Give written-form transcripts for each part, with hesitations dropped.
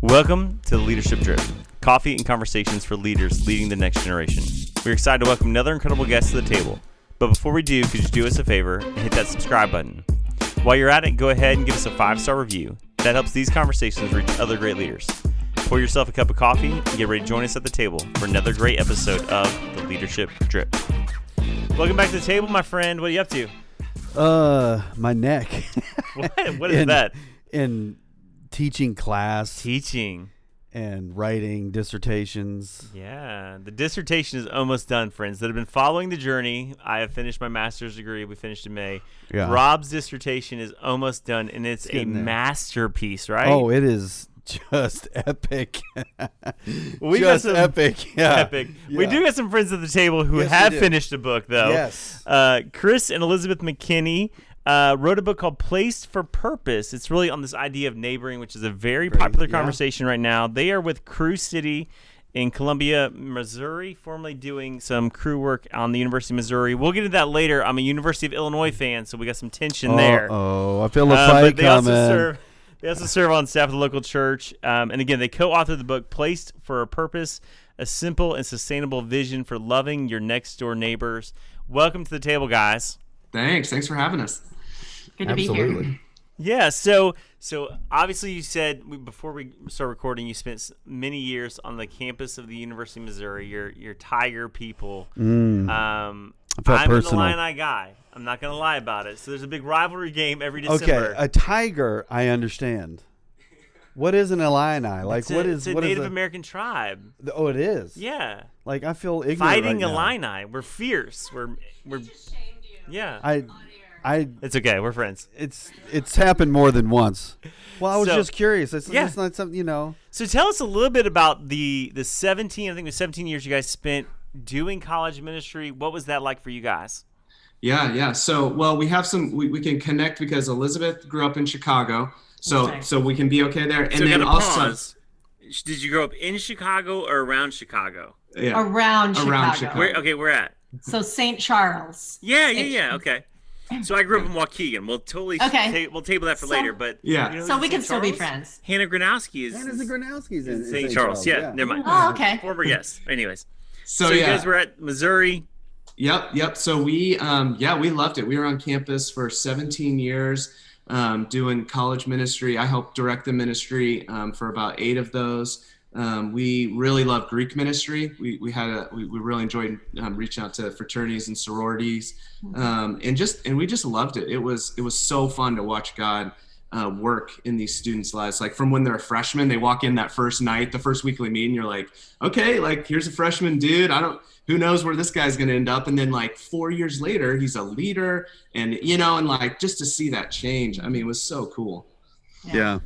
Welcome to the Leadership Drip, coffee and conversations for leaders leading the next generation. We're excited to welcome another incredible guest to the table. But before we do, could you do us a favor and hit that subscribe button? While you're at it, go ahead and give us a 5-star review. That helps these conversations reach other great leaders. Pour yourself a cup of coffee and get ready to join us at the table for another great episode of the Leadership Drip. Welcome back to the table, my friend. What are you up to? My neck. What is that? In teaching class. Teaching. And writing dissertations. Yeah, the dissertation is almost done, friends that have been following the journey. I have finished my master's degree. We finished in May. Yeah. Rob's dissertation is almost done, and it's a masterpiece, right? Oh, it is just epic. Epic. Yeah. Epic. Yeah. We do have some friends at the table who have finished a book, though. Yes. Chris and Elizabeth McKinney wrote a book called Placed for Purpose. It's really on this idea of neighboring, which is a very popular conversation right now. They are with Crew City in Columbia, Missouri, formerly doing some crew work on the University of Missouri. We'll get into that later. I'm a University of Illinois fan, so we got some tension there. Oh, I feel a fight coming. They also serve on staff of the local church. And again, they co-authored the book Placed for a Purpose, a simple and sustainable vision for loving your next door neighbors. Welcome to the table, guys. Thanks for having us. Good to be here. Yeah, so obviously you said before we start recording, you spent many years on the campus of the University of Missouri. You're Tiger people. I'm an Illini guy. I'm not going to lie about it. So there's a big rivalry game every December. Okay, a Tiger, I understand. What is an Illini? It's a Native American tribe. Oh, it is? Yeah. Like, I feel ignorant Fighting right Illini. We're fierce. We're yeah. It's okay. We're friends. It's happened more than once. Well, I was just curious. It's not something, So tell us a little bit about the 17 years you guys spent doing college ministry. What was that like for you guys? Yeah. So, we have we can connect because Elizabeth grew up in Chicago. So we can be okay there. And then also, pause. Did you grow up in Chicago or around Chicago? Yeah. Around Chicago. Where at? So St. Charles. Yeah. Okay. So I grew up in Waukegan. We'll totally we'll table that for later. But so we can still be friends. Hannah Granowski is in St. Charles. Yeah, never mind. Oh, okay. Former guest. Anyways, so you guys were at Missouri. Yep. So we loved it. We were on campus for 17 years, doing college ministry. I helped direct the ministry for about 8 of those. We really loved Greek ministry. We really enjoyed reaching out to fraternities and sororities, and we just loved it. It was so fun to watch God work in these students' lives. Like from when they're a freshman, they walk in that first night, the first weekly meeting. You're like, okay, like here's a freshman dude. Who knows where this guy's going to end up? And then like 4 years later, he's a leader, and and like just to see that change. I mean, it was so cool. Yeah.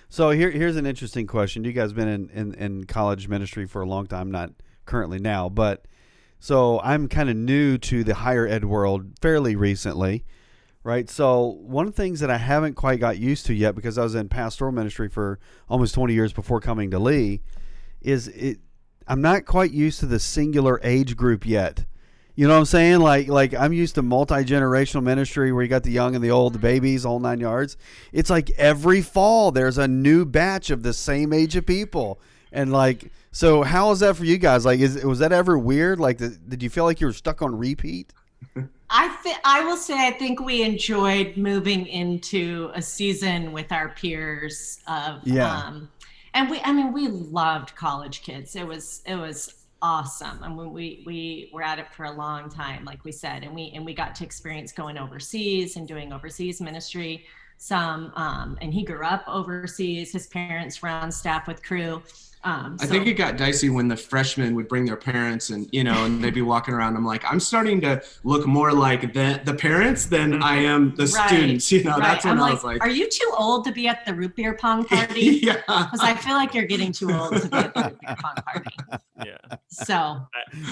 So here's an interesting question. You guys been in college ministry for a long time, not currently now, but so I'm kind of new to the higher ed world fairly recently, right? So one of the things that I haven't quite got used to yet, because I was in pastoral ministry for almost 20 years before coming to Lee, is I'm not quite used to the singular age group yet. You know what I'm saying? Like I'm used to multi-generational ministry where you got the young and the old, the babies, all 9 yards. It's like every fall there's a new batch of the same age of people. And like, so how is that for you guys? Like, was that ever weird? Like, did you feel like you were stuck on repeat? I will say I think we enjoyed moving into a season with our peers of and we loved college kids. It was awesome. I mean, we were at it for a long time, like we said, and we got to experience going overseas and doing overseas ministry. And he grew up overseas. His parents were on staff with Crew. I think it got dicey when the freshmen would bring their parents and they'd be walking around. I'm like, I'm starting to look more like the parents than I am the students. That's when I was like, are you too old to be at the root beer pong party? Yeah. Because I feel like you're getting too old to be at the root beer pong party. Yeah. So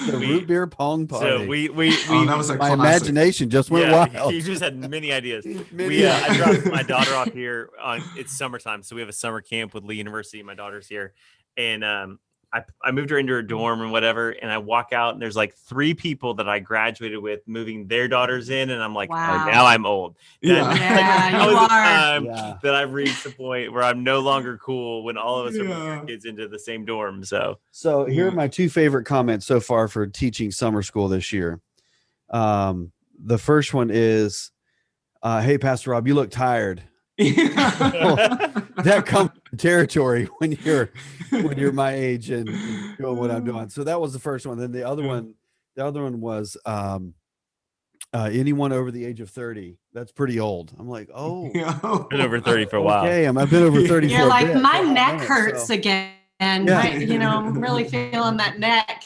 the root beer pong party. So we that was my imagination just went wild. You just had many ideas. I dropped my daughter off here it's summertime, so we have a summer camp with Lee University. My daughter's here. And I moved her into her dorm and whatever, and I walk out and there's like 3 people that I graduated with moving their daughters in, and I'm like, wow. oh, now I'm old. Yeah. Yeah, you was the are. time that I've reached the point where I'm no longer cool when all of us are moving our kids into the same dorm. So here are my 2 favorite comments so far for teaching summer school this year. The first one is, hey, Pastor Rob, you look tired. That comes with territory when you're my age and doing what I'm doing. So that was the first one. Then the other one was anyone over the age of 30. That's pretty old. I'm like, oh, been over 30 for a while. Okay, I've been over 30. You're for a like, bit. my neck hurts again. Yeah. I'm really feeling that neck.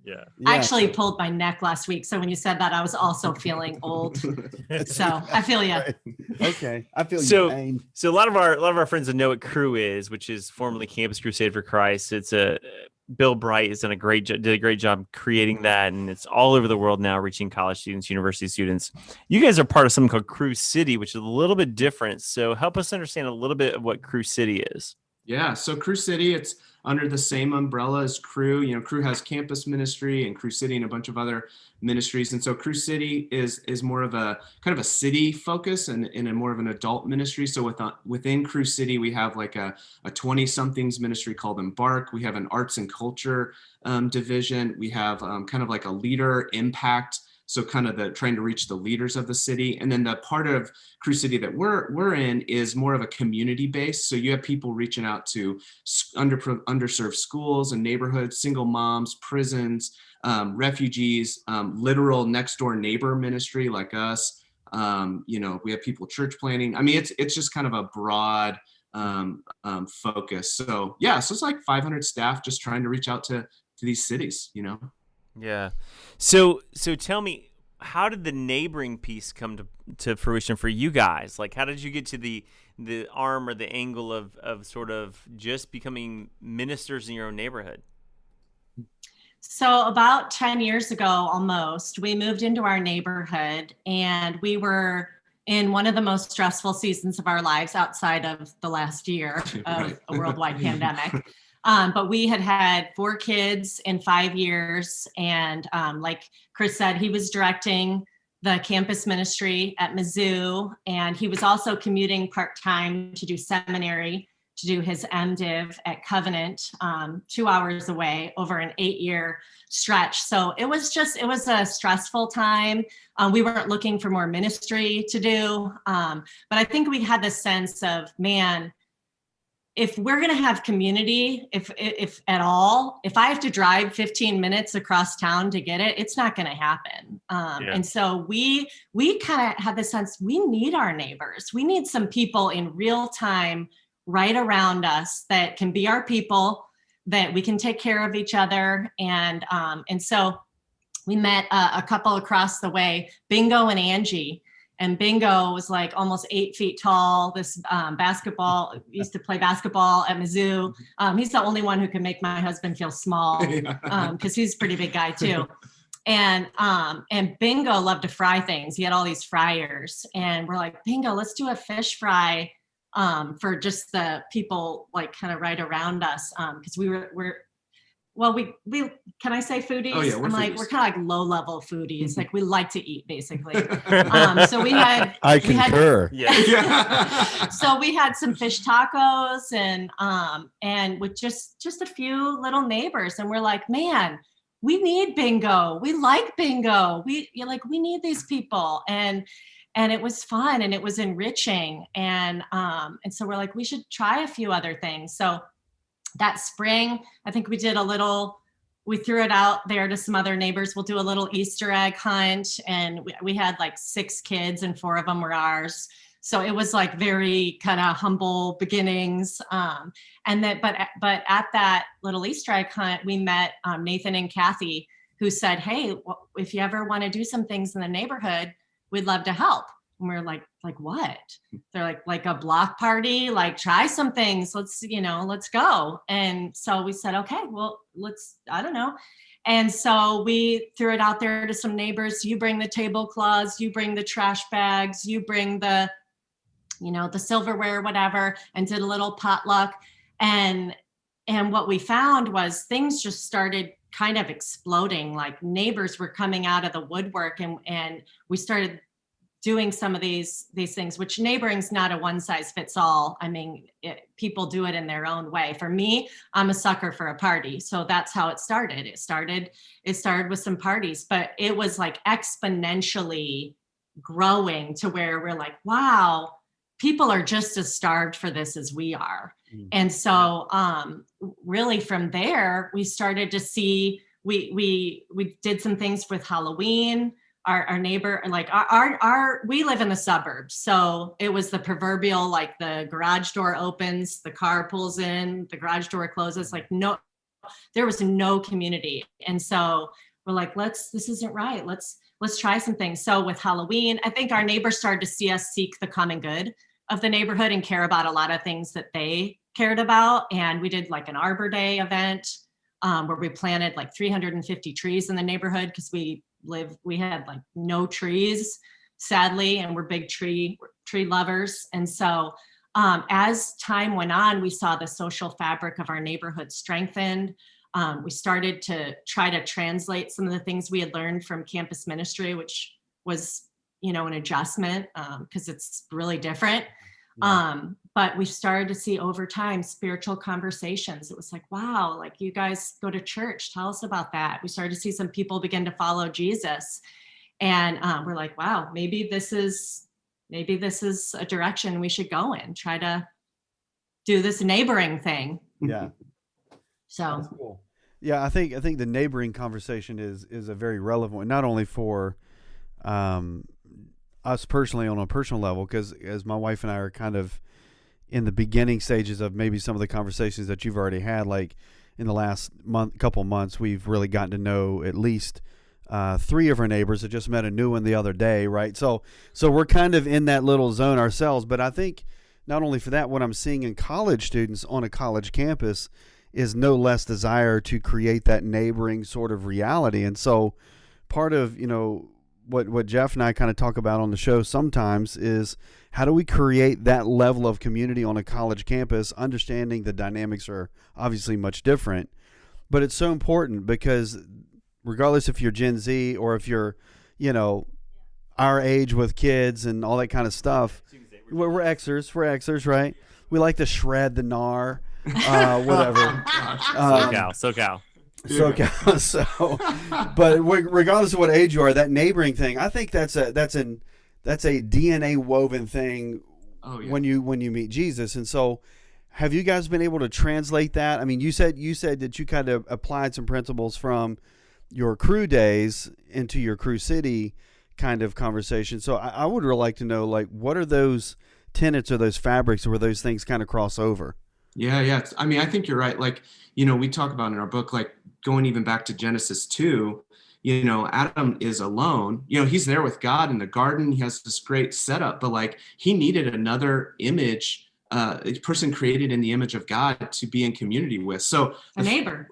Yeah. I actually pulled my neck last week. So when you said that, I was also feeling old. So I feel you. Right. Okay. I feel your pain. So a lot of our friends that know what Crew is, which is formerly Campus Crusade for Christ. It's Bill Bright has done did a great job creating that, and it's all over the world now, reaching college students, university students. You guys are part of something called Crew City, which is a little bit different. So help us understand a little bit of what Crew City is. Yeah, so Crew City, it's under the same umbrella as Crew. You know, Crew has campus ministry and Crew City and a bunch of other ministries. And so Crew City is more of a kind of a city focus and a more of an adult ministry. So within Crew City, we have like a 20-somethings ministry called Embark. We have an arts and culture division. We have kind of like a leader impact. So kind of trying to reach the leaders of the city. And then the part of Crew City that we're in is more of a community base. So you have people reaching out to underserved schools and neighborhoods, single moms, prisons, refugees, literal next door neighbor ministry like us. We have people church planting. I mean, it's just kind of a broad focus. So yeah, so it's like 500 staff just trying to reach out to these cities, Yeah. So tell me, how did the neighboring piece come to fruition for you guys? Like, how did you get to the arm or the angle of sort of just becoming ministers in your own neighborhood? So about 10 years ago, almost, we moved into our neighborhood, and we were in one of the most stressful seasons of our lives outside of the last year of a worldwide pandemic. But we had 4 kids in 5 years. And like Chris said, he was directing the campus ministry at Mizzou. And he was also commuting part-time to do seminary, to do his MDiv at Covenant, 2 hours away over an 8-year stretch. So it was a stressful time. We weren't looking for more ministry to do. But I think we had the sense of, man, if we're going to have community, if at all, if I have to drive 15 minutes across town to get it, it's not going to happen. And so we kind of had the sense we need our neighbors. We need some people in real time right around us that can be our people, that we can take care of each other. And so we met a couple across the way, Bingo and Angie. And Bingo was like almost 8 feet tall. This used to play basketball at Mizzou. He's the only one who can make my husband feel small because he's a pretty big guy too. And Bingo loved to fry things. He had all these fryers, and we're like, Bingo, let's do a fish fry for just the people like kind of right around us, because we can I say foodies? Oh, yeah, I'm like, foodies. we're kind of like low level foodies. Like we like to eat basically. So I concur. So we had some fish tacos and with just a few little neighbors, and we're like, man, we need Bingo. We like Bingo. We need these people. And it was fun and it was enriching. And so we're like, we should try a few other things. So that spring, I think we threw it out there to some other neighbors. We'll do a little Easter egg hunt. And we had like 6 kids and 4 of them were ours. So it was like very kind of humble beginnings. But at that little Easter egg hunt, we met Nathan and Kathy, who said, hey, if you ever want to do some things in the neighborhood, we'd love to help. And we're like what? They're like a block party, like try some things. Let's go. And so we said, okay, well, I don't know. And so we threw it out there to some neighbors. You bring the tablecloths, you bring the trash bags, you bring the silverware, whatever, and did a little potluck. And what we found was things just started kind of exploding. Like neighbors were coming out of the woodwork, and we started doing some of these things, which neighboring's not a one size fits all. I mean, people do it in their own way. For me, I'm a sucker for a party. So that's how it started. It started with some parties, but it was like exponentially growing to where we're like, wow, people are just as starved for this as we are. And so really from there, we started to see, we did some things with Halloween. Our neighbor, like we live in the suburbs. So it was the proverbial, like the garage door opens, the car pulls in, the garage door closes, like there was no community. And so we're like, this isn't right. Let's try some things. So with Halloween, I think our neighbors started to see us seek the common good of the neighborhood and care about a lot of things that they cared about. And we did like an Arbor Day event where we planted like 350 trees in the neighborhood because we had like no trees, sadly, and we're big tree lovers. And so as time went on, we saw the social fabric of our neighborhood strengthened. We started to try to translate some of the things we had learned from campus ministry, which was, an adjustment because it's really different. But we started to see over time spiritual conversations. It was like, wow, like you guys go to church, tell us about that. We started to see some people begin to follow Jesus. And we're like, wow, maybe this is a direction we should go in, try to do this neighboring thing. Yeah. So that's cool. Yeah, I think the neighboring conversation is a very relevant one, not only for us personally on a personal level, because as my wife and I are kind of in the beginning stages of maybe some of the conversations that you've already had, like in the last couple months, we've really gotten to know at least 3 of our neighbors. I just met a new one the other day, right? So we're kind of in that little zone ourselves. But I think not only for that, what I'm seeing in college students on a college campus is no less desire to create that neighboring sort of reality. And so part of, what Jeff and I kind of talk about on the show sometimes is how do we create that level of community on a college campus, understanding the dynamics are obviously much different, but it's so important because regardless if you're Gen Z or if you're, our age with kids and all that kind of stuff, we're Xers, right? We like to shred the gnar, whatever. SoCal. So, but regardless of what age you are, that neighboring thing, I think that's a DNA woven thing. Oh, yeah. when you meet Jesus. And so, have you guys been able to translate that? I mean, you said that you kind of applied some principles from your crew days into your crew city kind of conversation. So, I would really like to know, like, what are those tenets or those fabrics where those things kind of cross over? Yeah. I mean, I think you're right. Like, we talk about in our book, like going even back to Genesis 2, Adam is alone. He's there with God in the garden. He has this great setup, but like he needed another image, a person created in the image of God to be in community with. So a neighbor.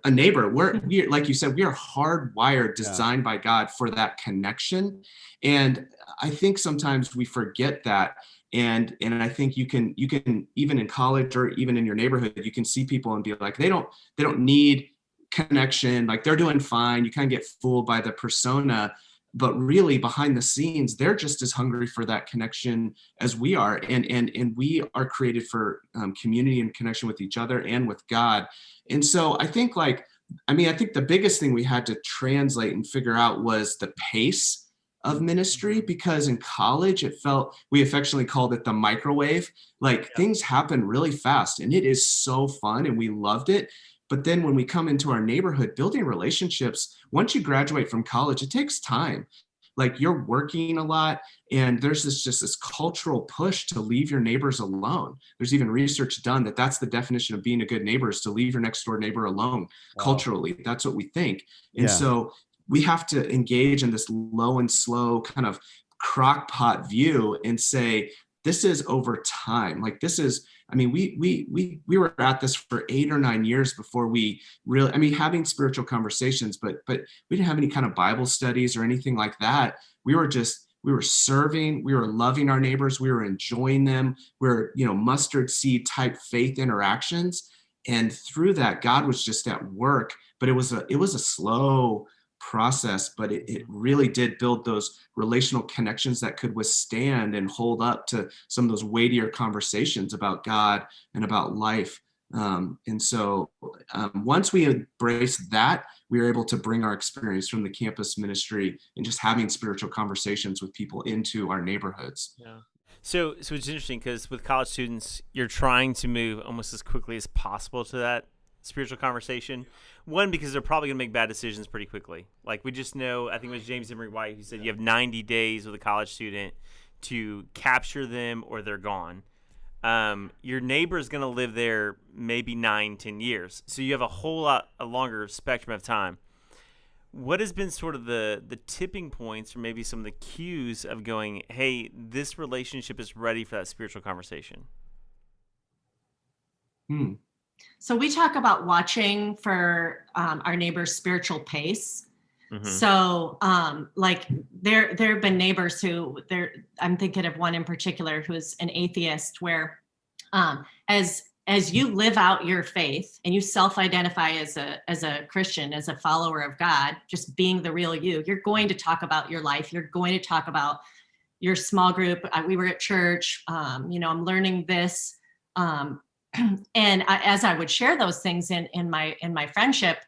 We're like you said, we are hardwired, designed by God for that connection. And I think sometimes we forget that. And I think you can even in college or even in your neighborhood, you can see people and be like, they don't need connection, like they're doing fine. You kind of get fooled by the persona, but really behind the scenes, they're just as hungry for that connection as we are. And we are created for community and connection with each other and with God. And so I think I think the biggest thing we had to translate and figure out was the pace of ministry, because in college we affectionately called it the microwave. Things happen really fast and it is so fun and we loved it. But then when we come into our neighborhood, building relationships, once you graduate from college, it takes time. Like you're working a lot and there's this cultural push to leave your neighbors alone. There's even research done that's the definition of being a good neighbor, is to leave your next door neighbor alone. Wow. Culturally, that's what we think. And so we have to engage in this low and slow kind of crock pot view and say, this is over time. Like this is, we were at this for 8 or 9 years before we really, having spiritual conversations, but we didn't have any kind of Bible studies or anything like that. We were serving, we were loving our neighbors, we were enjoying them. We're, mustard seed type faith interactions. And through that, God was just at work, but it was a slow process, but it really did build those relational connections that could withstand and hold up to some of those weightier conversations about God and about life. And so once we embraced that, we were able to bring our experience from the campus ministry and just having spiritual conversations with people into our neighborhoods. Yeah. So it's interesting because with college students, you're trying to move almost as quickly as possible to that spiritual conversation. One, because they're probably going to make bad decisions pretty quickly. Like we just know, I think it was James Emery White who said you have 90 days with a college student to capture them or they're gone. Your neighbor is going to live there maybe 9-10 years. So you have a longer spectrum of time. What has been sort of the tipping points or maybe some of the cues of going, hey, this relationship is ready for that spiritual conversation? So we talk about watching for our neighbor's spiritual pace. Mm-hmm. So like there have been neighbors I'm thinking of one in particular who's an atheist where as you live out your faith and you self-identify as a Christian, as a follower of God, just being the real you're going to talk about your life. You're going to talk about your small group. We were at church, I'm learning this. And as I would share those things in my friendship,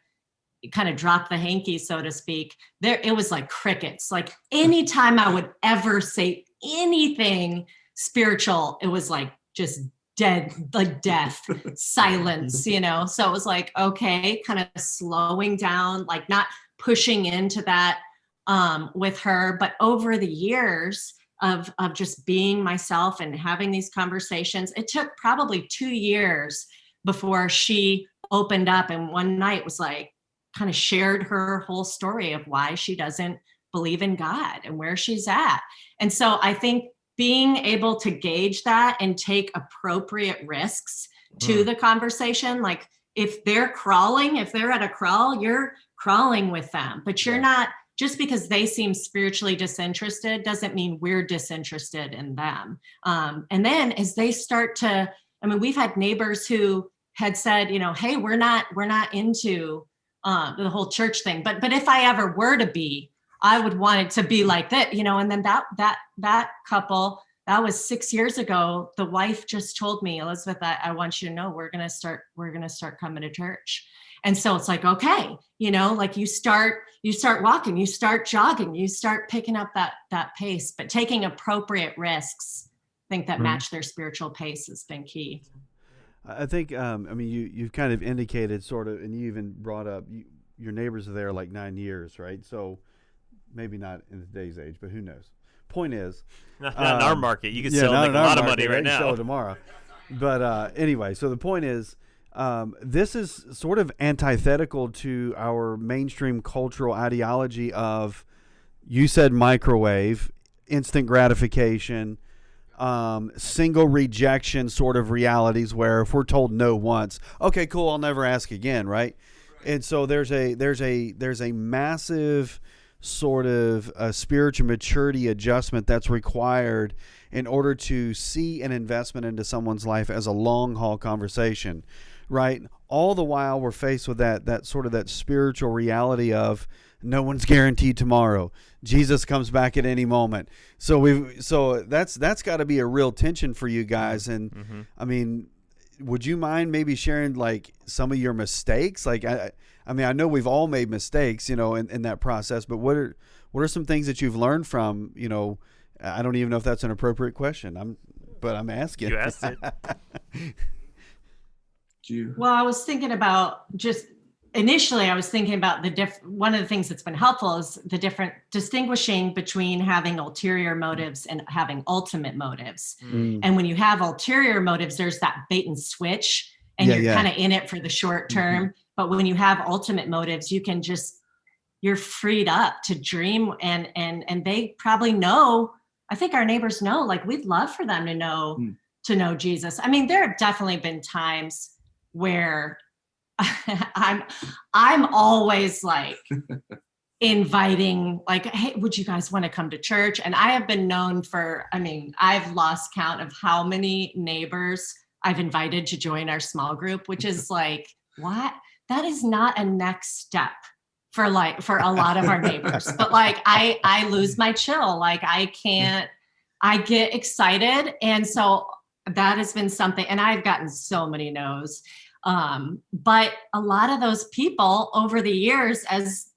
kind of drop the hanky, so to speak, it was like crickets. Like anytime I would ever say anything spiritual, it was like just dead, like death, silence, So it was like, okay, kind of slowing down, like not pushing into that with her. But over the years of just being myself and having these conversations, it took probably 2 years before she opened up. And one night was like, kind of shared her whole story of why she doesn't believe in God and where she's at. And so I think being able to gauge that and take appropriate risks to the conversation, like if they're at a crawl, you're crawling with them, but you're not, just because they seem spiritually disinterested doesn't mean we're disinterested in them. And then as they start to, we've had neighbors who had said, hey, we're not into the whole church thing, but if I ever were to be, I would want it to be like that, and then that couple, that was 6 years ago. The wife just told me, Elizabeth, I want you to know we're going to start coming to church. And so it's like, okay, like you start walking, you start jogging, you start picking up that pace, but taking appropriate risks, I think that match their spiritual pace has been key. I think, you've kind of indicated sort of, and you even brought up your neighbors are there like 9 years, right? So maybe not in today's age, but who knows? Point is, not in our market. You can sell like a lot of money right now. Sell it tomorrow. But anyway, so the point is, this is sort of antithetical to our mainstream cultural ideology of, you said microwave, instant gratification, single rejection sort of realities where if we're told no once, okay, cool, I'll never ask again, right? And so there's a massive sort of a spiritual maturity adjustment that's required in order to see an investment into someone's life as a long haul conversation, right? All the while we're faced with that sort of that spiritual reality of no one's guaranteed tomorrow. Jesus comes back at any moment. So that's got to be a real tension for you guys. And would you mind maybe sharing like some of your mistakes? Like I know we've all made mistakes, in that process, but what are some things that you've learned from, I don't even know if that's an appropriate question. But I'm asking. You asked it. Well, I was thinking about initially I was thinking about one of the things that's been helpful is the different distinguishing between having ulterior motives and having ultimate motives. And when you have ulterior motives, there's that bait and switch and you're kind of in it for the short term. But when you have ultimate motives, you're freed up to dream and they probably know, I think our neighbors know, like we'd love for them to know Jesus. There have definitely been times where I'm always like inviting, like, hey, would you guys want to come to church? And I have been known for, I've lost count of how many neighbors I've invited to join our small group, which is like, what? That is not a next step for a lot of our neighbors. But like, I lose my chill. Like I get excited. And so that has been something, and I've gotten so many no's. But a lot of those people over the years, as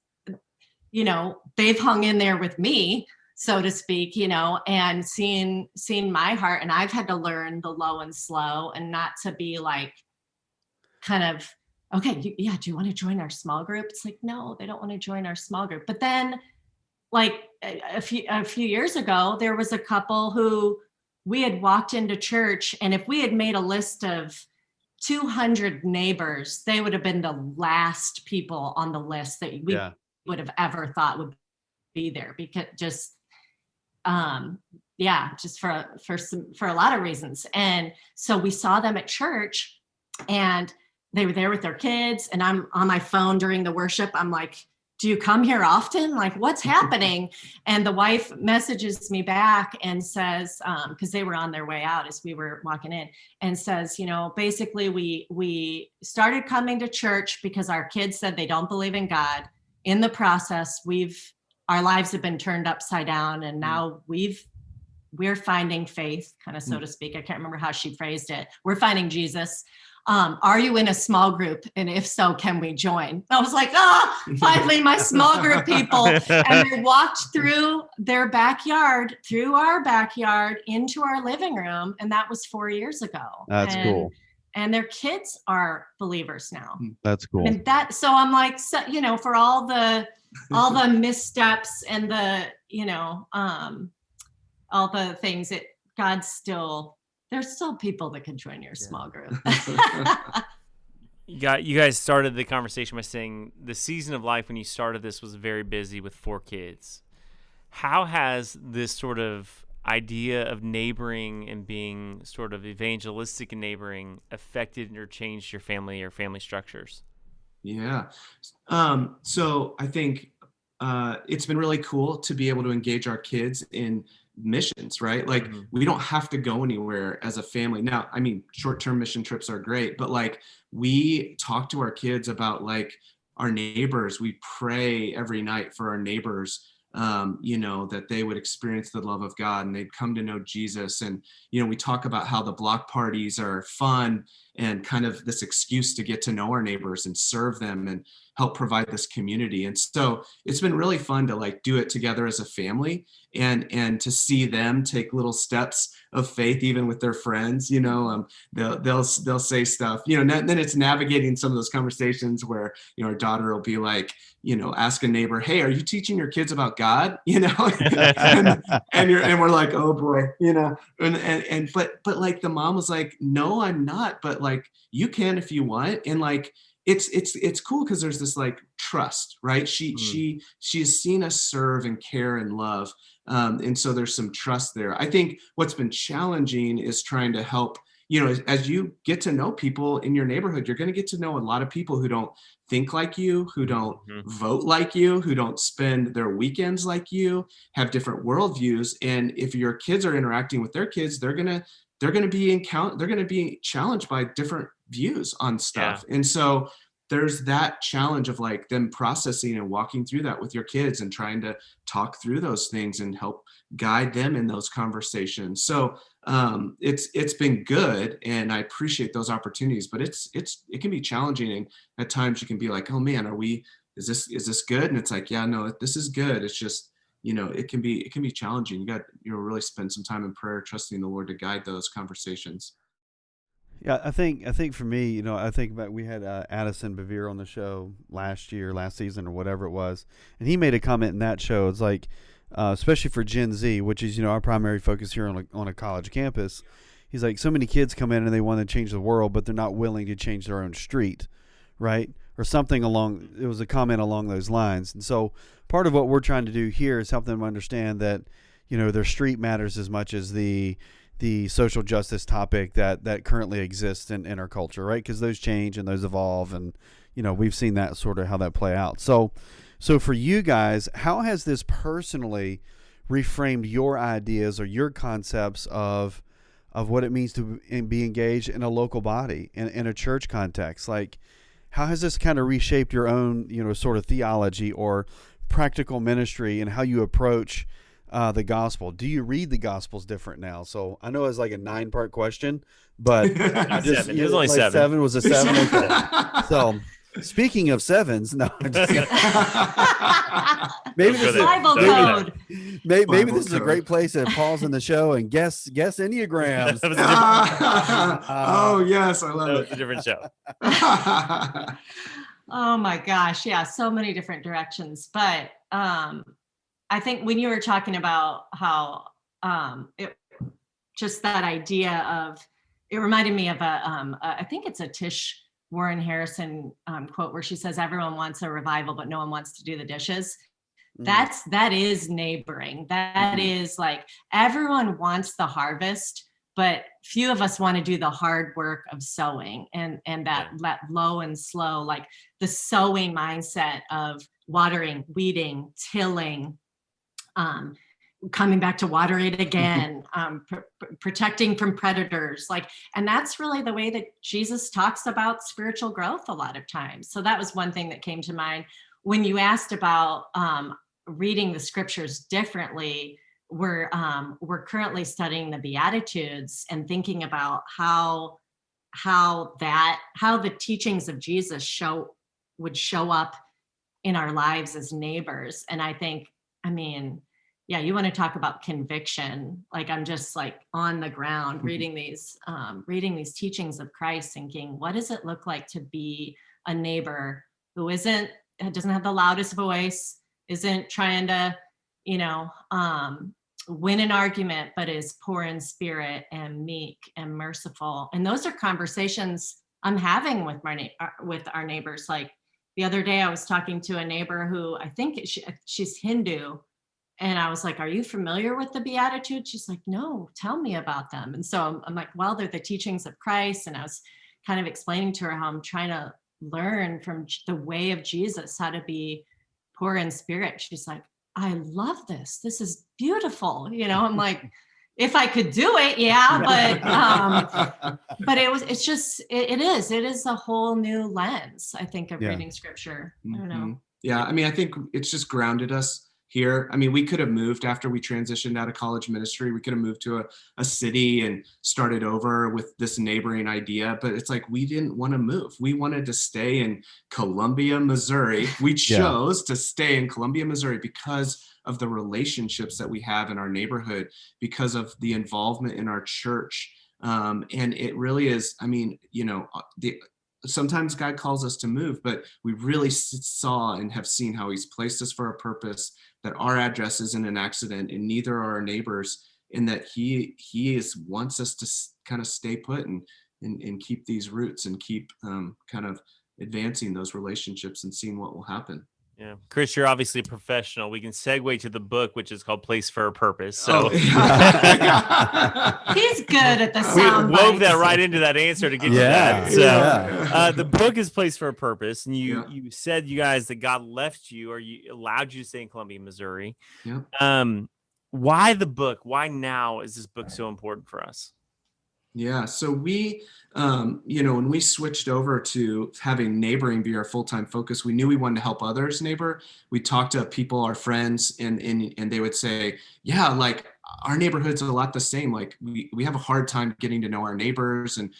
you know, they've hung in there with me, so to speak, you know, and seeing my heart. And I've had to learn the low and slow, and not to be like, kind of, okay, do you want to join our small group? It's like, no, they don't want to join our small group. But then like a few years ago, there was a couple who we had walked into church, and if we had made a list of 200 neighbors, they would have been the last people on the list that we would have ever thought would be there, because just for a lot of reasons. And so we saw them at church, and they were there with their kids, and I'm on my phone during the worship. I'm like, do you come here often? Like, what's happening? And the wife messages me back and says, because they were on their way out as we were walking in, and says, you know, basically we started coming to church because our kids said they don't believe in God. In the process, our lives have been turned upside down, and now we're finding faith, kind of, so to speak. I can't remember how she phrased it. We're finding Jesus. Are you in a small group? And if so, can we join? I was like, finally my small group people. And they walked through our backyard, into our living room. And that was 4 years ago. That's cool. And their kids are believers now. That's cool. And so I'm like, so, you know, for all the missteps and the, you know, all the things that there's still people that can join your small group. You guys started the conversation by saying the season of life when you started this was very busy with 4 kids. How has this sort of idea of neighboring and being sort of evangelistic in neighboring affected or changed your family or family structures? Yeah. So I think it's been really cool to be able to engage our kids in missions, right? Like we don't have to go anywhere as a family. Now, I mean, short-term mission trips are great, but like we talk to our kids about like our neighbors. We pray every night for our neighbors, you know, that they would experience the love of God and they'd come to know Jesus. And, you know, we talk about how the block parties are fun and kind of this excuse to get to know our neighbors and serve them and help provide this community. And so it's been really fun to like do it together as a family and to see them take little steps of faith, even with their friends. You know, they'll say stuff, you know, then it's navigating some of those conversations where, you know, our daughter will be like, you know, ask a neighbor, hey, are you teaching your kids about God? You know, and we're like, oh boy, you know, but like the mom was like, no, I'm not, but like you can if you want. And like it's cool because there's this like trust, right? She has seen us serve and care and love, and so there's some trust there. I think what's been challenging is trying to help, you know, as you get to know people in your neighborhood, you're going to get to know a lot of people who don't think like you, who don't vote like you, who don't spend their weekends like you, have different worldviews. And if your kids are interacting with their kids, they're going to be challenged by different views on stuff. Yeah. And so there's that challenge of like them processing and walking through that with your kids and trying to talk through those things and help guide them in those conversations. So it's been good, and I appreciate those opportunities, but it can be challenging, and at times you can be like, oh man, is this good? And it's like, yeah, no, this is good. It's just, you know, it can be challenging. You got, you know, really spend some time in prayer, trusting the Lord to guide those conversations. Yeah, I think for me, you know, I think about, we had Addison Bevere on the show last season or whatever it was, and he made a comment in that show. It's like, especially for Gen Z, which is, you know, our primary focus here on a college campus. He's like, so many kids come in and they want to change the world, but they're not willing to change their own street, right? Or something it was a comment along those lines. And so part of what we're trying to do here is help them understand that, you know, their street matters as much as the social justice topic that currently exists in our culture, right? Because those change and those evolve, and, you know, we've seen that sort of how that play out. So for you guys, how has this personally reframed your ideas or your concepts of of what it means to be engaged in a local body, in a church context. Like, how has this kind of reshaped your own, sort of theology or practical ministry and how you approach the gospel? Do you read the gospels different now? So I know it's like a 9-part question, but Seven. It was only like 7. 7 was a 7. Okay. So speaking of 7s, no, I'm just maybe this is Bible code. maybe this is a great place to pause in the show and guess enneagrams. Oh yes, I love it. It's a different show. Oh my gosh, yeah, so many different directions. But I think when you were talking about how just that idea of, it reminded me of I think it's a Tish Warren Harrison quote where she says, "Everyone wants a revival, but no one wants to do the dishes." That is neighboring. That is like, everyone wants the harvest, but few of us want to do the hard work of sowing and that low and slow, like the sowing mindset of watering, weeding, tilling, coming back to water it again, protecting from predators, and that's really the way that Jesus talks about spiritual growth a lot of times. So that was one thing that came to mind when you asked about reading the scriptures differently. We're currently studying the Beatitudes and thinking about how the teachings of Jesus would show up in our lives as neighbors. And I think, yeah, you want to talk about conviction. Like, I'm just like on the ground reading these teachings of Christ, thinking, what does it look like to be a neighbor who doesn't have the loudest voice, isn't trying to, win an argument, but is poor in spirit and meek and merciful. And those are conversations I'm having with our neighbors. Like the other day, I was talking to a neighbor who I think she's Hindu. And I was like, "Are you familiar with the Beatitudes?" She's like, "No, tell me about them." And so I'm like, "Well, they're the teachings of Christ." And I was kind of explaining to her how I'm trying to learn from the way of Jesus how to be poor in spirit. She's like, "I love this. This is beautiful." I'm like, if I could do it, yeah, but it is a whole new lens, I think, of reading scripture. I don't know. Yeah, I think it's just grounded us here. We could have moved after we transitioned out of college ministry. We could have moved to a city and started over with this neighboring idea, but it's like, we didn't want to move. We wanted to stay in Columbia, Missouri. We chose to stay in Columbia, Missouri because of the relationships that we have in our neighborhood, because of the involvement in our church. And it really is, sometimes God calls us to move, but we really saw and have seen how he's placed us for a purpose, that our address isn't an accident and neither are our neighbors, and that he wants us to kind of stay put and keep these roots and keep kind of advancing those relationships and seeing what will happen. Yeah. Chris, you're obviously a professional. We can segue to the book, which is called Place for a Purpose. So he's good at the sound. We wove that right into that answer to get to that. So the book is Place for a Purpose. And you said, you guys, that God left you, or you allowed you to stay in Columbia, Missouri. Yeah. Why the book? Why now is this book so important for us? Yeah. So we, when we switched over to having neighboring be our full-time focus, we knew we wanted to help others neighbor. We talked to people, our friends, and they would say, yeah, like our neighborhood's a lot the same. Like we have a hard time getting to know our neighbors. And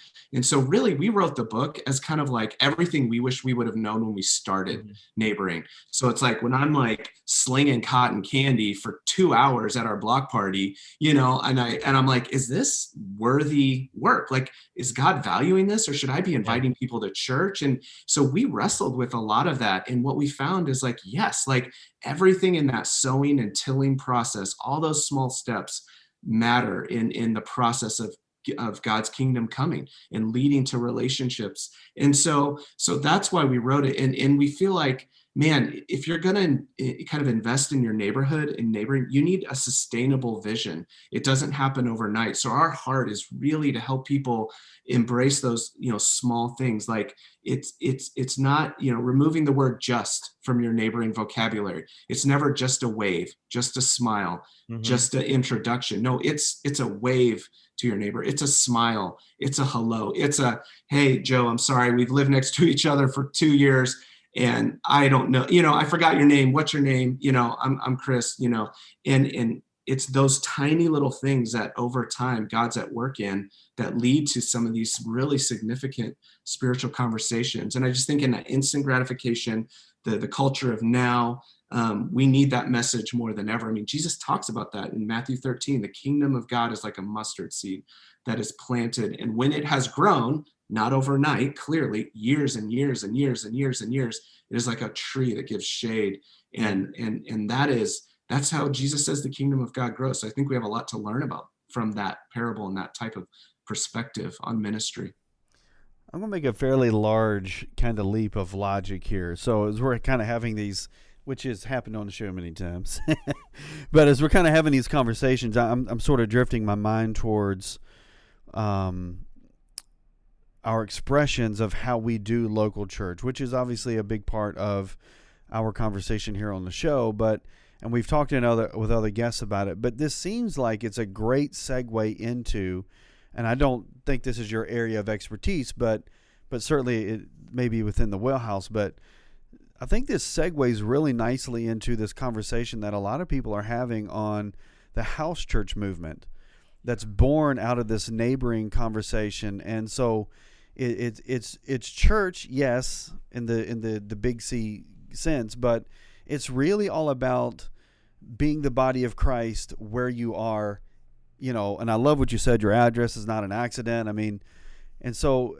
so really we wrote the book as kind of like everything we wish we would have known when we started neighboring. So it's like when I'm like slinging cotton candy for 2 hours at our block party, and I'm like, is this worthy work? Like, is God valuing this, or should I be inviting people to church? And so we wrestled with a lot of that. And what we found is like, yes, like everything in that sowing and tilling process, all those small steps matter in the process of God's kingdom coming and leading to relationships. And so that's why we wrote it. And we feel like man, if you're going to kind of invest in your neighborhood and neighboring, you need a sustainable vision. It doesn't happen overnight. So our heart is really to help people embrace those, small things. Like it's not, removing the word just from your neighboring vocabulary. It's never just a wave, just a smile, just an introduction. No, it's a wave to your neighbor. It's a smile. It's a hello. It's a, hey, Joe, I'm sorry. We've lived next to each other for 2 years. And I don't know, I forgot your name. What's your name? I'm Chris, and it's those tiny little things that over time God's at work in that lead to some of these really significant spiritual conversations. And I just think in that instant gratification, the culture of now, we need that message more than ever. I mean, Jesus talks about that in Matthew 13. The kingdom of God is like a mustard seed that is planted. And when it has grown, not overnight, clearly, years and years and years and years and years, it is like a tree that gives shade. And that's how Jesus says the kingdom of God grows. So I think we have a lot to learn about from that parable and that type of perspective on ministry. I'm going to make a fairly large kind of leap of logic here. So as we're kind of having these, which has happened on the show many times, but as we're kind of having these conversations, I'm sort of drifting my mind towards our expressions of how we do local church, which is obviously a big part of our conversation here on the show. And we've talked with other guests about it, but this seems like it's a great segue into, and I don't think this is your area of expertise, but certainly it may be within the wheelhouse, but I think this segues really nicely into this conversation that a lot of people are having on the house church movement that's born out of this neighboring conversation. And so it's church, yes, in the big C sense, but it's really all about being the body of Christ where you are, and I love what you said, your address is not an accident. I mean, and so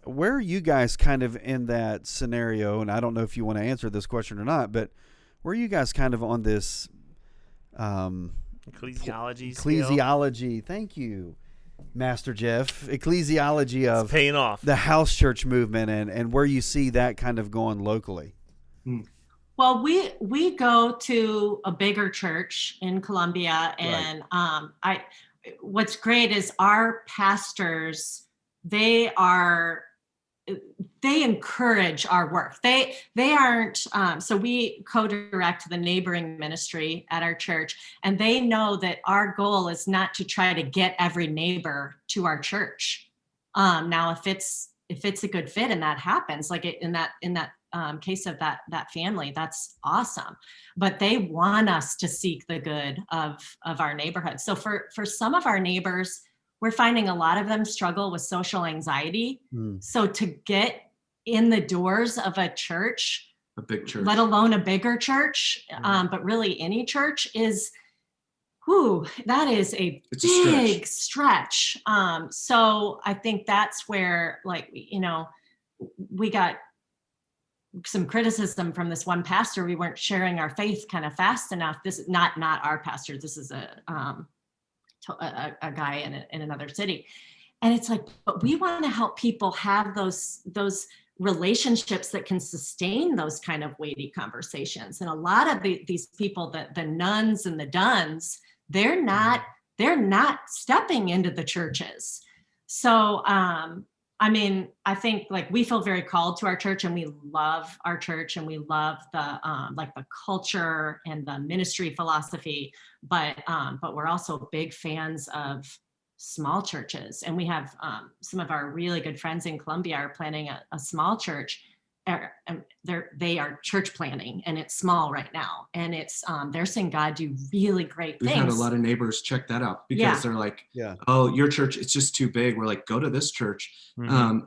where are you guys kind of in that scenario? And I don't know if you want to answer this question or not, but where are you guys kind of on this ecclesiology? Thank you, Master Jeff. Ecclesiology of it's paying off the house church movement and where you see that kind of going locally. Well, we go to a bigger church in Columbia, and right. What's great is our pastors, they encourage our work. They aren't, so we co-direct the neighboring ministry at our church, and they know that our goal is not to try to get every neighbor to our church. Now, if it's a good fit and that happens, like in that case of that family, that's awesome. But they want us to seek the good of our neighborhood. So for some of our neighbors, we're finding a lot of them struggle with social anxiety. So to get in the doors of a church, a big church, let alone a bigger church, but really any church is, that is a big stretch. So I think that's where, we got some criticism from this one pastor. We weren't sharing our faith kind of fast enough. This is not our pastor. This is a guy in another city. And it's like, but we want to help people have those relationships that can sustain those kind of weighty conversations. And a lot of these people, the nuns and the duns, they're not stepping into the churches. So, I think we feel very called to our church, and we love our church, and we love the culture and the ministry philosophy, but we're also big fans of small churches. And we have some of our really good friends in Columbia are planning a small church. They are church planning, and it's small right now, and it's they're seeing God do really great things. We've had a lot of neighbors check that out because they're like, oh, your church, it's just too big. We're like, go to this church. I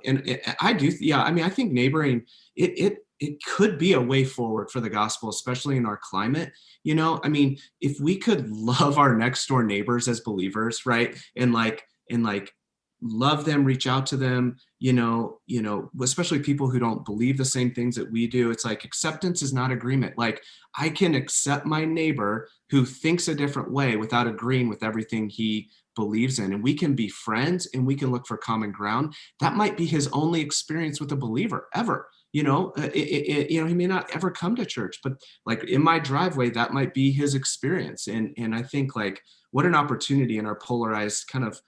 think neighboring, it could be a way forward for the gospel, especially in our climate. If we could love our next door neighbors as believers, right, and love them, reach out to them, especially people who don't believe the same things that we do. It's like acceptance is not agreement. Like, I can accept my neighbor who thinks a different way without agreeing with everything he believes in, and we can be friends and we can look for common ground. That might be his only experience with a believer ever. He may not ever come to church, but like in my driveway, that might be his experience. And I think like what an opportunity in our polarized kind of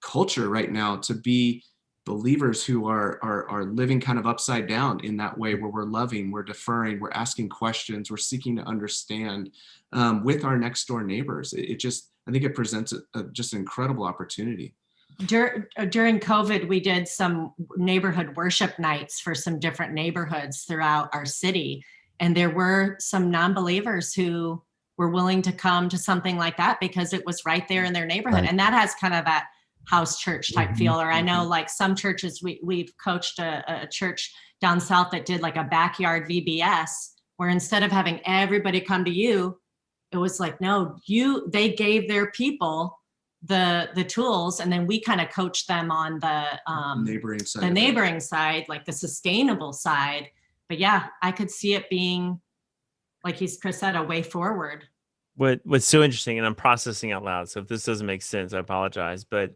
culture right now to be believers who are living kind of upside down in that way, where we're loving, we're deferring, we're asking questions, we're seeking to understand with our next door neighbors. I think it presents just an incredible opportunity. During COVID, we did some neighborhood worship nights for some different neighborhoods throughout our city. And there were some non-believers who were willing to come to something like that because it was right there in their neighborhood. Right. And that has kind of that house church type feel. Or I know like some churches, we've coached a church down south that did like a backyard VBS, where instead of having everybody come to you, it was like, no, they gave their people the tools, and then we kind of coached them on the neighboring side, like the sustainable side. But yeah, I could see it being, like Chris said, a way forward. What's so interesting, and I'm processing out loud, so if this doesn't make sense, I apologize, but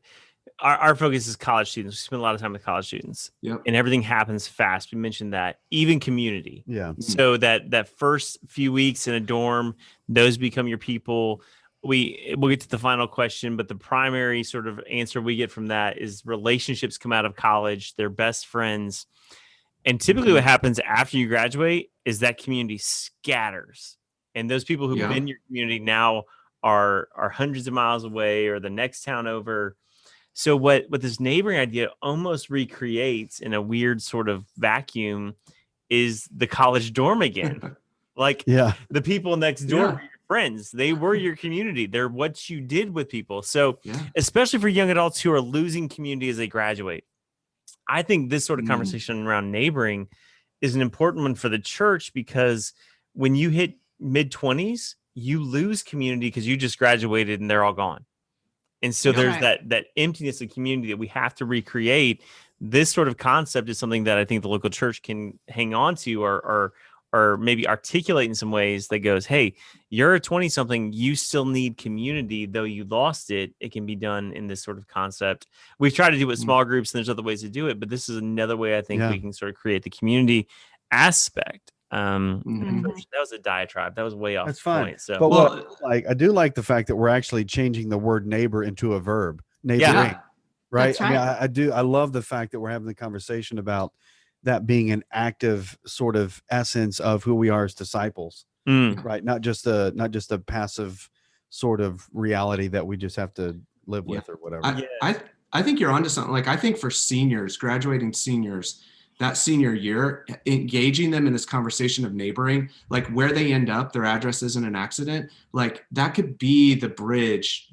our focus is college students. We spend a lot of time with college students. Yep. And everything happens fast. We mentioned that. Even community. Yeah. So that first few weeks in a dorm, those become your people. We'll get to the final question, but the primary sort of answer we get from that is relationships come out of college. They're best friends. And typically what happens after you graduate is that community scatters. And those people who've been in your community now are hundreds of miles away or the next town over. So what this neighboring idea almost recreates in a weird sort of vacuum is the college dorm again. The people next door were your friends. They were your community. They're what you did with people. So especially for young adults who are losing community as they graduate, I think this sort of conversation around neighboring is an important one for the church, because when you hit mid-20s, you lose community because you just graduated and they're all gone. And so there's that emptiness of community that we have to recreate. This sort of concept is something that I think the local church can hang on to or maybe articulate in some ways that goes, hey, you're a 20-something, you still need community, though you lost it. It can be done in this sort of concept. We've tried to do it with small groups, and there's other ways to do it, but this is another way I think we can sort of create the community aspect. That was a diatribe. That was way off. That's fine. Point, so. But I do like the fact that we're actually changing the word neighbor into a verb. Neighboring, right? That's right. I mean, I love the fact that we're having the conversation about that being an active sort of essence of who we are as disciples, right? Not just a passive sort of reality that we just have to live with or whatever. I think you're onto something. Like I think for seniors, graduating seniors, that senior year, engaging them in this conversation of neighboring, like where they end up, their address isn't an accident. Like that could be the bridge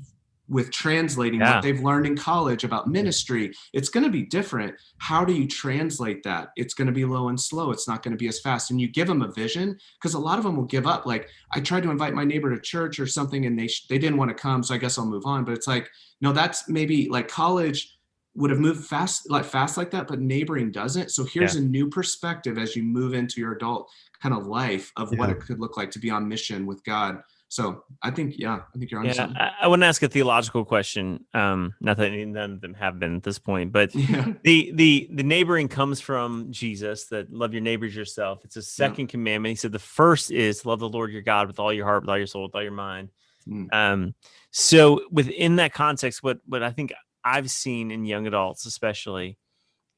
with translating what they've learned in college about ministry. It's going to be different. How do you translate that? It's going to be low and slow. It's not going to be as fast. And you give them a vision, because a lot of them will give up. Like I tried to invite my neighbor to church or something and they didn't want to come. So I guess I'll move on. But it's like, no, that's maybe like college would have moved fast like that, but neighboring doesn't. So here's a new perspective as you move into your adult kind of life of what it could look like to be on mission with God. So I think you're on something. I want to ask a theological question. Not that none of them have been at this point, but the neighboring comes from Jesus, that love your neighbors yourself. It's a second commandment. He said the first is love the Lord your God with all your heart, with all your soul, with all your mind. So within that context, what I think I've seen in young adults especially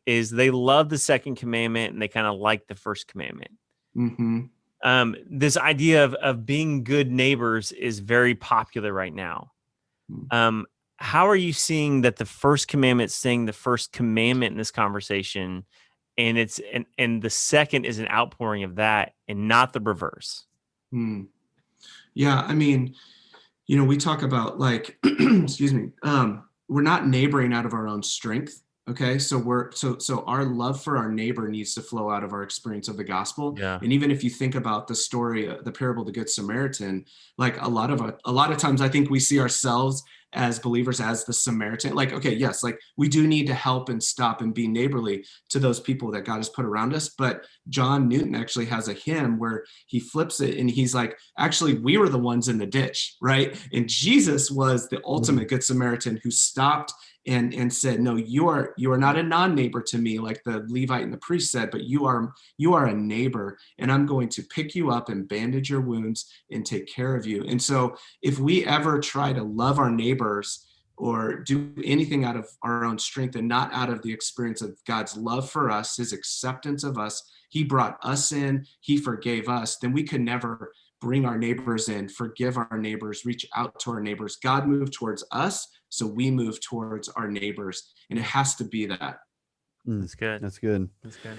is they love the second commandment and they kind of like the first commandment. This idea of being good neighbors is very popular right now. How are you seeing that the first commandment saying the first commandment in this conversation, and and the second is an outpouring of that and not the reverse? Yeah, I mean, we talk about like, excuse me, we're not neighboring out of our own strength. Okay, so our love for our neighbor needs to flow out of our experience of the gospel. Yeah. And even if you think about the story, the parable of the Good Samaritan, like a lot of times I think we see ourselves as believers as the Samaritan. Like, okay, yes, like we do need to help and stop and be neighborly to those people that God has put around us. But John Newton actually has a hymn where he flips it and he's like, actually, we were the ones in the ditch, right? And Jesus was the ultimate Good Samaritan who stopped and said, no, you are not a non-neighbor to me, like the Levite and the priest said, but you are a neighbor, and I'm going to pick you up and bandage your wounds and take care of you. And so if we ever try to love our neighbors or do anything out of our own strength and not out of the experience of God's love for us, his acceptance of us, he brought us in, he forgave us, then we could never bring our neighbors in, forgive our neighbors, reach out to our neighbors. God moved towards us, so we move towards our neighbors, and it has to be that. That's good. That's good. That's good.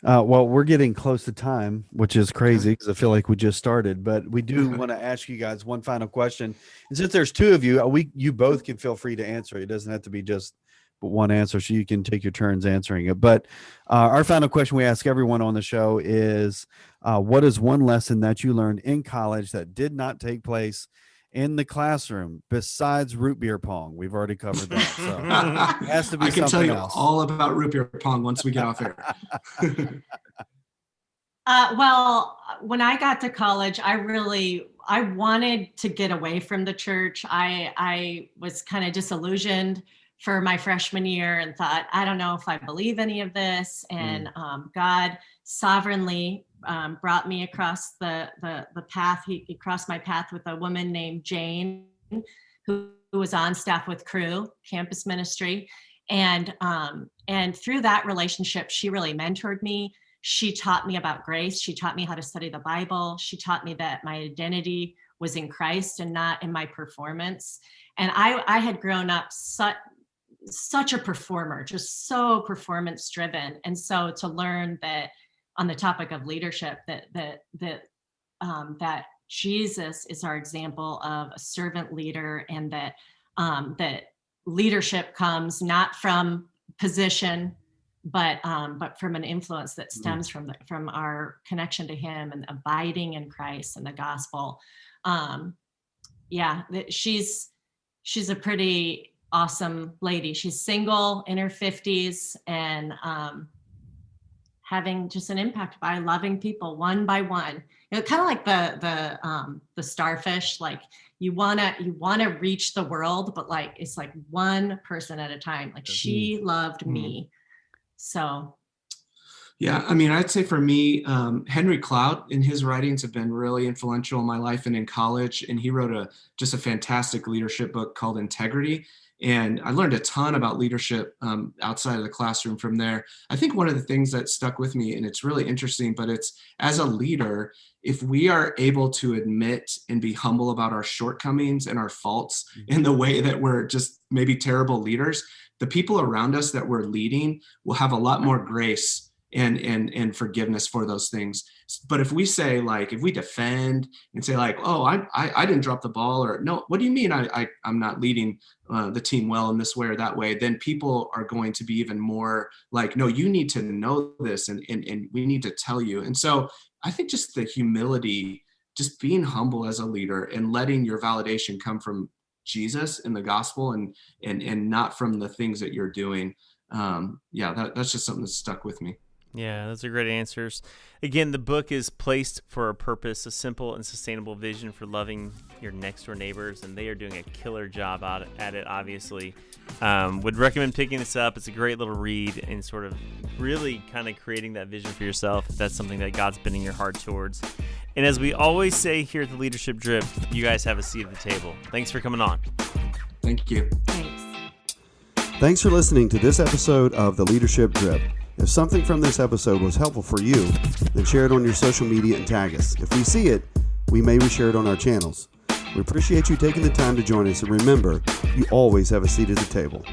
Well, we're getting close to time, which is crazy because I feel like we just started. But we do want to ask you guys one final question. And since there's two of you, you both can feel free to answer. It doesn't have to be just one answer, so you can take your turns answering it. But our final question we ask everyone on the show is, what is one lesson that you learned in college that did not take place in the classroom besides root beer pong? We've already covered that. So it has to be I can something tell you else. all about root beer pong once we get off here. Well, when I got to college, I wanted to get away from the church. I was kind of disillusioned for my freshman year and thought, I don't know if I believe any of this. And God sovereignly brought me across the path. He crossed my path with a woman named Jane, who was on staff with Cru Campus Ministry. And through that relationship, she really mentored me. She taught me about grace. She taught me how to study the Bible. She taught me that my identity was in Christ and not in my performance. And I had grown up such a performer, just so performance driven. And so to learn that on the topic of leadership, that Jesus is our example of a servant leader, and that leadership comes not from position, but from an influence that stems from our connection to him and abiding in Christ and the gospel. She's a pretty awesome lady. She's single, in her 50s, and having just an impact by loving people one by one. You know, kind of like the starfish. Like you wanna reach the world, but like it's like one person at a time. Like she loved me. So. Yeah, I mean, I'd say for me, Henry Cloud in his writings have been really influential in my life and in college. And he wrote just a fantastic leadership book called Integrity. And I learned a ton about leadership outside of the classroom from there. I think one of the things that stuck with me, and it's really interesting, but it's as a leader, if we are able to admit and be humble about our shortcomings and our faults in the way that we're just maybe terrible leaders, the people around us that we're leading will have a lot more grace and forgiveness for those things. But if we say, like, if we defend and say like, oh, I didn't drop the ball, or no, what do you mean I'm not leading the team well in this way or that way, then people are going to be even more like, no, you need to know this, and we need to tell you. And so I think just the humility, just being humble as a leader and letting your validation come from Jesus and the gospel and not from the things that you're doing. That's just something that stuck with me. Yeah, those are great answers. Again, the book is Placed for a Purpose, a simple and sustainable vision for loving your next door neighbors, and they are doing a killer job at it, obviously. Would recommend picking this up. It's a great little read and sort of really kind of creating that vision for yourself if that's something that God's bending your heart towards. And as we always say here at the Leadership Drip, you guys have a seat at the table. Thanks for coming on. Thank you. Thanks. Thanks for listening to this episode of the Leadership Drip. If something from this episode was helpful for you, then share it on your social media and tag us. If we see it, we may reshare it on our channels. We appreciate you taking the time to join us, and remember, you always have a seat at the table.